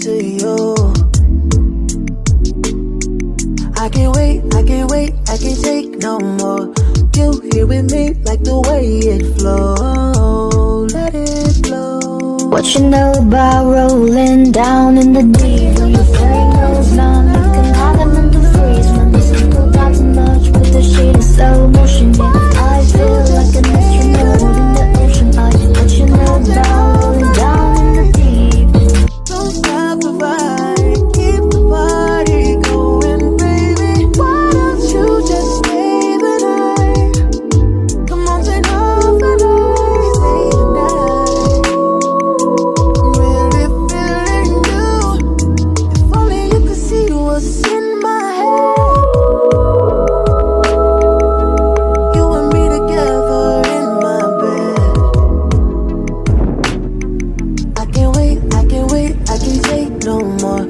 to you. I can't wait, I can't wait, I can't take no more. You here with me like the way it flows. Let it flow. What you know about rolling down in the deep? When the flame goes numb, you can have a mental freeze. When the sun goes out too much with the shade of slow motion, yeah, I feel like an astronaut in the ocean. What you know about rolling down in the deep? Don't stop the vibe, keep the party going, baby. Why don't you just stay the night? Come on, say no for no, stay the night. Really feeling you. If only you could see what's in my head. You and me together in my bed. I can't wait, I can't wait, I can't take no more.